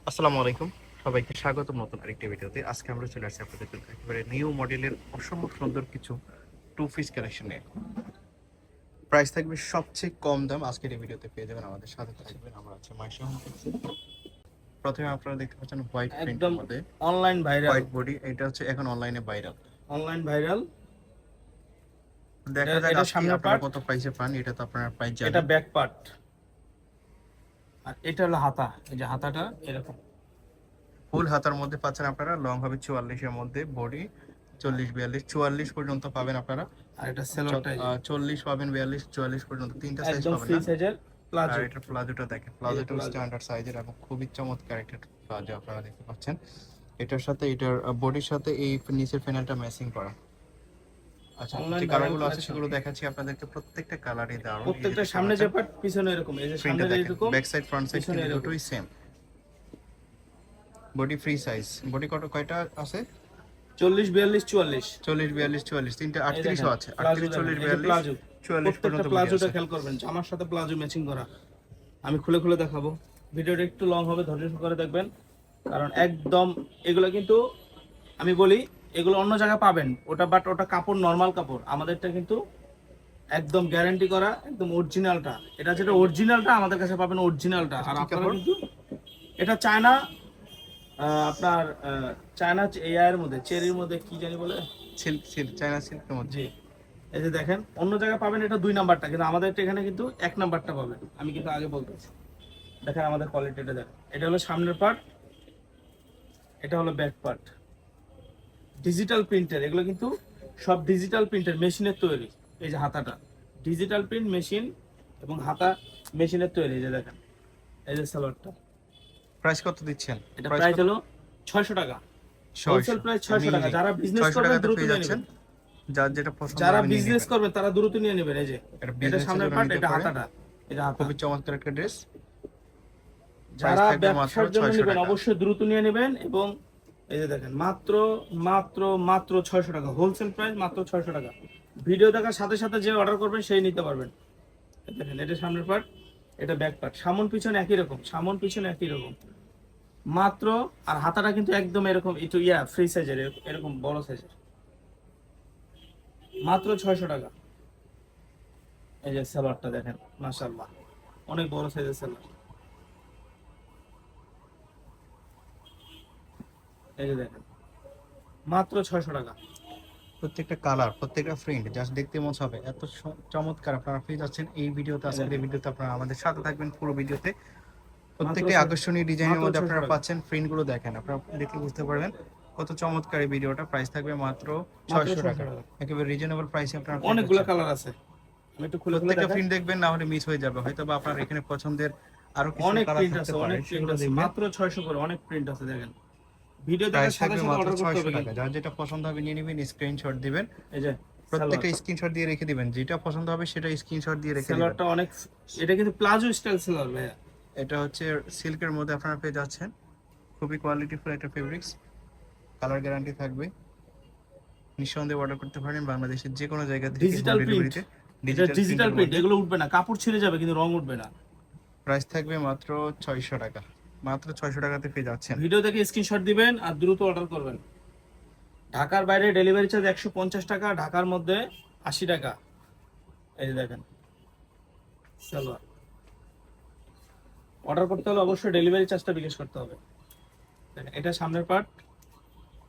আসসালামু আলাইকুম, সবাইকে স্বাগতম নতুন আরেকটি ভিডিওতে। আজকে আমরা চলে আসছি আপনাদের জন্য একেবারে নিউ মডেলের অসম্ভব সুন্দর কিছু টু পিস কালেকশন নিয়ে। প্রাইস থাকবে সবচেয়ে কম দাম, আজকের এই ভিডিওতে পেয়ে যাবেন। আমাদের সাথে থাকবেন, আমরা আছি মাইশা হোম টেক্সে। প্রথমে আপনারা দেখতে পাচ্ছেন হোয়াইট প্রিন্টের একদম মধ্যে অনলাইন ভাইরাল। হোয়াইট বডি, এটা হচ্ছে এখন অনলাইনে ভাইরাল। Online viral. এটা দেখা যাক এটা আজকে সামনের আপনারা পার্ট, কত প্রাইসে পান, এটা তো আপনারা প্রাইস এটা জানেন। ব্যাক পার্ট, আর এটা হলো হাতা। এই যে হাতাটা এরকম ফুল হাতার মধ্যে পাচ্ছেন আপনারা, লং হবে 44-এর মধ্যে, বডি 40, 42, 44 পর্যন্ত পাবেন আপনারা। আর এটা সেলোয়ারটা এই যে 40 পাবেন, 42, 44 পর্যন্ত তিনটা সাইজ একদম পাবেন ফ্রি না। সাইজের আর প্লাজো। এটার প্লাজোটা দেখেন, এই যে প্লাজোটা প্লাজো, স্ট্যান্ডার্ড সাইজের এবং খুবই চমৎকার একটা প্লাজো আপনারা দেখতে পাচ্ছেন। এটার সাথে এটার বডির সাথে এই নিচের ফ্যানেলটা ম্যাচিং করা। আচ্ছা, অনলাইন যে ভাইরাল কালারগুলো আছে কালেকশন। সেগুলো দেখাচ্ছি আপনাদেরকে, প্রত্যেকটা কালারই দারুণ। এই যে প্রত্যেকটা দেখতে সামনে যে পাচ্ছেন পার্ট পিছনে এরকম, এই যে প্রিন্টটা সামনের দেখেন, এরকম ব্যাক সাইড ফ্রন্ট সাইড পিছনে কিন্তু এরকম। দুটোই same. Body free size, body কয়টা আছে? 40, 42, 44। 40, 42, 44, তিনটে এই 38ও দেখেন আছে। প্লাজো 38, দেখেন, 40, এই যে 42, প্লাজো। 44 প্রত্যেকটা পর্যন্ত বডি প্লাজোটা আছে। খেয়াল করবেন, আমার সাথে প্লাজো ম্যাচিং করা। আমি খুলে খুলে দেখাবো, ভিডিওটা একটু লং হবে, ধৈর্য সহকারে দেখবেন। কারণ একদম এগুলো কিন্তু আমি বলি, এগুলো অন্য জায়গায় পাবেন ওটা, বাট ওটা কাপড় নরমাল কাপড়, আমাদেরটা কিন্তু একদম গ্যারান্টি করা, একদম অরিজিনালটা। এটা যেটা অরিজিনালটা আমাদের কাছে পাবেন অরিজিনালটা। এটা আর কি আপনারা কাপড়? কিন্তু এটা চায়না, আপনার চায়না এর মধ্যে, চেরির মধ্যে কি জানি বলে। সিল্ক, চায়না সিল্কের মধ্যে। জি, এই যে দেখেন, অন্য জায়গায় পাবেন এটা 2 নাম্বারটা, কিন্তু আমাদের এখানে কিন্তু 1 নাম্বারটা পাবেন। আমি কিন্তু আগে বলতেছি, দেখেন আমাদের কোয়ালিটিটা দেখেন। এটা হলো সামনের পার্ট, এটা হলো ব্যাক পার্ট। ডিজিটাল প্রিন্টার, এগুলো কিন্তু সব ডিজিটাল প্রিন্টার মেশিনের তৈরি। এই যে হাতাটা ডিজিটাল প্রিন্ট মেশিন, এবং হাতা মেশিনের তৈরি। এই যে দেখেন, এই যে সালোয়ারটা, প্রাইস কত দিচ্ছেন? এটা প্রাইস প্রাইস কত? হলো 600 টাকা। হোলসেল 600, প্রাইস 600 টাকা। অ্যামেজিং। যারা বিজনেস 600 করবেন টাকাতে দ্রুত পেয়ে নিয়ে যাচ্ছেন, নেবেন। যার যেটা পছন্দ যারা হবে নিয়ে বিজনেস নেবেন। করবেন তারা দ্রুত নিয়ে নেবেন। এই যে এটা এটা বিজনেসের সামনের জন্য পার্ট, নিতে এটা পারেন। হাতাটা, এটা হাতা। খুবই চমৎকার একটা ড্রেস। প্রাইস যারা থাকবে মাত্র ব্যবসার জন্য 600 নেবেন টাকা। অবশ্যই দ্রুত নিয়ে নেবেন। এবং এই যে দেখেন, মাত্র মাত্র মাত্র 600 টাকা, হোলসেল প্রাইস মাত্র 600 টাকা। ভিডিও দেখার সাথে সাথে যে অর্ডার করবেন সেই নিতে পারবেন। এই দেখেন, এটা সামনের পার্ট, এটা ব্যাক পার্ট, সামন পিছনে একই রকম, সামন পিছনে একই রকম মাত্র। আর হাতাটা কিন্তু একদম এরকম একটু ফ্রি সাইজের, এরকম বড় সাইজের, মাত্র 600 টাকা। এই যে সালোয়ারটা দেখেন, মাশাআল্লাহ অনেক বড় সাইজের সালোয়ার। এই যে দেখেন, মাত্র 600 টাকা। প্রত্যেকটা কালার, প্রত্যেকটা প্রিন্ট জাস্ট দেখতে মন হবে, এত চমৎকার আপনারা পেয়ে যাচ্ছেন এই ভিডিওতে। এই আজকের এই দেখেন, ভিডিওতে আপনারা আমাদের সাথে থাকবেন পুরো ভিডিওতে। মাত্র প্রত্যেকটা 600, আকর্ষণীয় ডিজাইনের মাত্র মধ্যে 600 আপনারা টাকা, পাচ্ছেন। প্রিন্টগুলো দেখেন, আপনারা দেখলে বুঝতে পারবেন কত চমৎকার এই ভিডিওটা। প্রাইস থাকবে মাত্র মাত্র 600 600 টাকা। টাকা। একেবারে রিজনেবল প্রাইসে আপনারা পেয়ে অনেকগুলো যাচ্ছেন। কালার আছে, আমি একটু খুলে খুলে প্রত্যেকটা দেখাই। প্রিন্ট দেখবেন, না হলে মিস হয়ে যাবে। হয়তো বা আপনার এখানে পছন্দের আরো কিছু অনেক কালার প্রিন্ট থাকতে আছে, পারে, অনেক প্রিন্ট সেগুলো আছে, দেখবেন। মাত্র 600 করে অনেক প্রিন্ট আছে দেখেন। ভিডিও প্রাইস দেখার সাথে থাকবে সাথে মাত্র অর্ডার করতে 600 হবে টাকা। কিন্তু। যার যেটা পছন্দ হবে নিয়ে নেবেন, স্ক্রিনশট দিবেন। এই যে সালোয়ার, প্রত্যেকটা স্ক্রিনশট দিয়ে রেখে দিবেন, যেটা পছন্দ হবে সেটা স্ক্রিনশট দিয়ে রেখে দিবেন। সালোয়ারটা অনেক, এটা কিন্তু প্লাজো স্টাইল সালোয়ার ভাইয়া। এটা হচ্ছে সিল্কের মধ্যে আপনারা পেয়ে যাচ্ছেন, খুবই কোয়ালিটিফুল একটা ফেব্রিক্স। কালার গ্যারান্টি থাকবে, নিঃসন্দেহে অর্ডার করতে পারেন বাংলাদেশের যে কোনো জায়গা থেকে হোম ডিজিটাল প্রিন্ট, ডেলিভারিতে। এটা ডিজিটাল ডিজিটাল প্রিন্টের প্রিন্ট, মধ্যে। এগুলো উঠবে না, কাপড় ছিঁড়ে যাবে কিন্তু রং উঠবে না। প্রাইস থাকবে মাত্র 600 টাকা। মাত্র 600 টাকাতে পেয়ে যাচ্ছেন। ভিডিও দেখে স্ক্রিনশট দিবেন আর দ্রুত অর্ডার করবেন। ঢাকার বাইরে ডেলিভারি চার্জ 150 টাকা, ঢাকার মধ্যে 80 টাকা। এই যে দেখেন সালোয়ার, অর্ডার করতে হলে অবশ্যই ডেলিভারি চার্জটা বিকাশ করতে হবে। দেখেন, এটা সামনের পার্ট,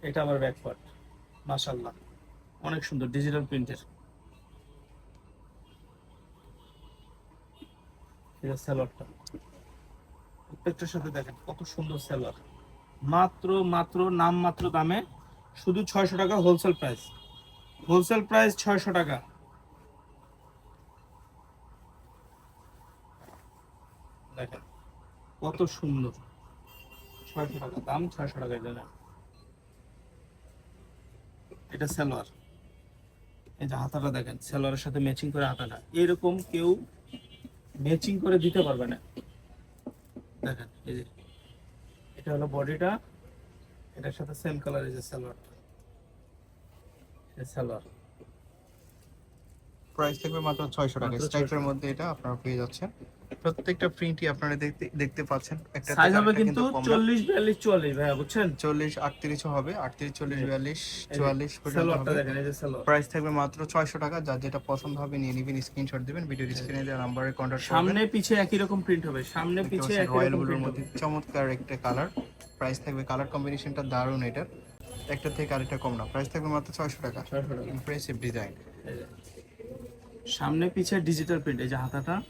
এটা আবার ব্যাক পার্ট। মাশাআল্লাহ অনেক সুন্দর ডিজিটাল প্রিন্টের। এটা সালোয়ারটা, প্রত্যেকটার সাথে দেখেন কত সুন্দর সালোয়ার। মাত্র মাত্র নাম মাত্র দামে, শুধু 600 টাকা হোলসেল প্রাইস। হোলসেল প্রাইস 600 টাকা। দেখেন কত সুন্দর, 600 টাকা দাম, 600 টাকায় দেন। এটা সালোয়ার, এই যে হাতাটা দেখেন, সালোয়ারের সাথে ম্যাচিং করে হাতাটা এরকম কেউ ম্যাচিং করে দিতে পারবে না। দেখেন এই যে, এটা হলো বডিটা, এটার সাথে সেম কালার। এই যে সালোয়ারটা, এই সালোয়ার প্রাইস থাকবে মাত্র 600 টাকা। মাত্র স্ট্রাইপের 600 টাকা। মধ্যে এটা আপনারা পেয়ে যাচ্ছেন। প্রত্যেকটা প্রিন্টই আপনারা দেখতে পাচ্ছেন। একটা সাইজ থেকে হবে আরেকটা কিন্তু কম না। 40 42 44 ভাইয়া বুঝছেন? 40 38 হবে, 38 40 42 44 পর্যন্ত সালোয়ারটা হবে। দেখেন, এই যে সালোয়ার। প্রাইস থাকবে মাত্র 600 টাকা। যার যেটা পছন্দ হবে নিয়ে নিবেন, স্ক্রিনশট দিবেন, ভিডিওর স্ক্রিনে দেওয়া নম্বরে কন্টাক্ট করবেন। সামনে পিছে একই রকম প্রিন্ট হবে, সামনে পিছে একই রয়্যাল রকম ব্লুর প্রিন্ট মধ্যে হবে। চমৎকার একটা কালার। প্রাইস থাকবে, কালার কম্বিনেশনটা দারুণ এটার, একটা থেকে আরেকটা কম না। প্রাইস থাকবে মাত্র 600 টাকা। 600 টাকা। Impressive design. এই যে সামনে পিছে ডিজিটাল প্রিন্ট, এই যে হাতাটা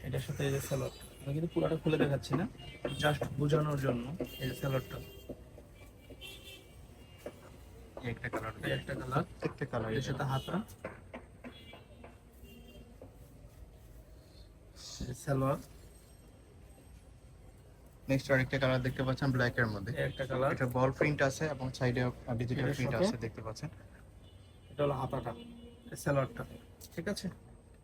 এটার সাথে এই যে সালোয়ার। আমি কিন্তু পুরোটা খুলে দেখাচ্ছি না, জাস্ট বোঝানোর জন্য। এই যে সালোয়ারটা, একটা কালার, এই একটা কালার, একটা কালার এর সাথে হাতা, এই যে সালোয়ার, নেক্সট আরেকটা কালার দেখতে পাচ্ছেন ব্ল্যাক এর মধ্যে। এই একটা কালার। এটা বল প্রিন্ট আছে এবং সাইডে ডিজিটাল এটার প্রিন্ট সাথে আছে, দেখতে পাচ্ছেন। এটা হলো হাতাটা, এই সালোয়ারটা, ঠিক আছে?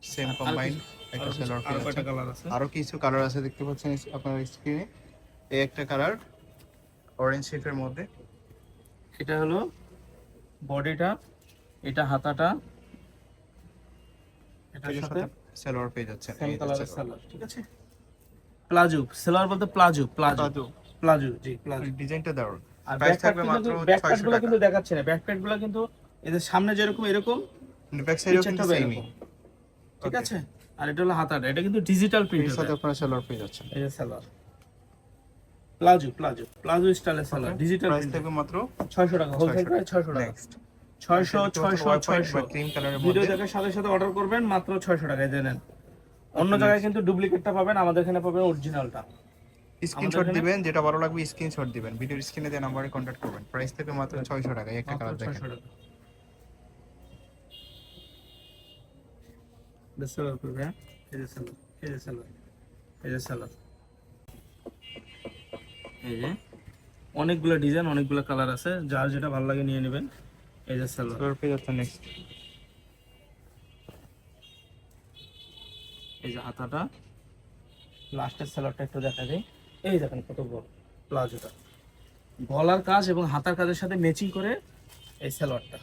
সেম কম্বাইন একটা সেলার আর পেয়ে কয়টা যাচ্ছেন। কালার আছে? আরো কিছু কালার আছে দেখতে পাচ্ছেন আপনার স্ক্রিনে। এই একটা কালার অরেঞ্জ শেফের মধ্যে। এটা হলো বডিটা, এটা হাতাটা, এটার এটার সাথে সাথে সেলোয়ার পেয়ে যাচ্ছেন। সেম এই যে কালারের সালোয়ার। সালোয়ার, ঠিক আছে? প্লাজো, সালোয়ার বলতে প্লাজো, প্লাজো, প্লাজো। প্লাজো, জি প্লাজো। ডিজাইনটা দারুণ। আর প্রাইস ব্যাক থাকবে প্যাড মাত্র কিন্তু, ব্যাক 600 প্যাডগুলো টাকা। কিন্তু দেখাচ্ছে না, ব্যাক প্যাডগুলো কিন্তু এদের সামনে যেরকম এরকম, ব্যাক সাইডেও পিছনটা কিন্তু সেমই। এরকম, ঠিক আছে? আর এটা হলো হাতাটা, এটা কিন্তু ডিজিটাল প্রিন্ট এর হবে। সাথে আপনারা সেলোয়ার পেয়ে যাচ্ছেন। এই যে সালোয়ার, প্লাজো, প্লাজো, প্লাজো স্টাইলের সালোয়ার, ডিজিটাল প্রাইস প্রিন্ট। থাকবে মাত্র 600 টাকা, হোলসেল প্রাইস 600 টাকা। নেক্সট 600 600 600 ক্রিম কালারের ভিডিও মধ্যে। দেখার সাথে সাথে অর্ডার করবেন, মাত্র 600 টাকায় দেন। অন্য জায়গায় কিন্তু ডুপ্লিকেটটা পাবেন, আমাদের এখানে পাবেন অরিজিনালটা। স্ক্রিনশট এখানে- দিবেন, যেটা ভালো লাগবে স্ক্রিনশট দিবেন, ভিডিওর স্ক্রিনে দেওয়া নম্বরে কন্টাক্ট করবেন। প্রাইস থাকবে মাত্র 600 টাকা। এই একটা মাত্র কালার দেখেন। 600 টাকা। সালোয়ার করবে, হ্যাঁ? এই যে সালোয়ার, এই যে সালোয়ার, এই যে সালোয়ার, এই যে অনেকগুলো ডিজাইন, অনেকগুলো কালার আছে, যার যেটা ভালো লাগে নিয়ে নেবেন। এই যে সালোয়ার, সেলোয়ার পেয়ে যাচ্ছেন। নেক্সট এই যে হাতাটা, লাস্টের সালোয়ারটা একটু দেখা যায়। এই দেখেন কত বড় প্লাজোটা, গলার কাজ এবং হাতার কাজের সাথে ম্যাচিং করে এই সালোয়ারটা।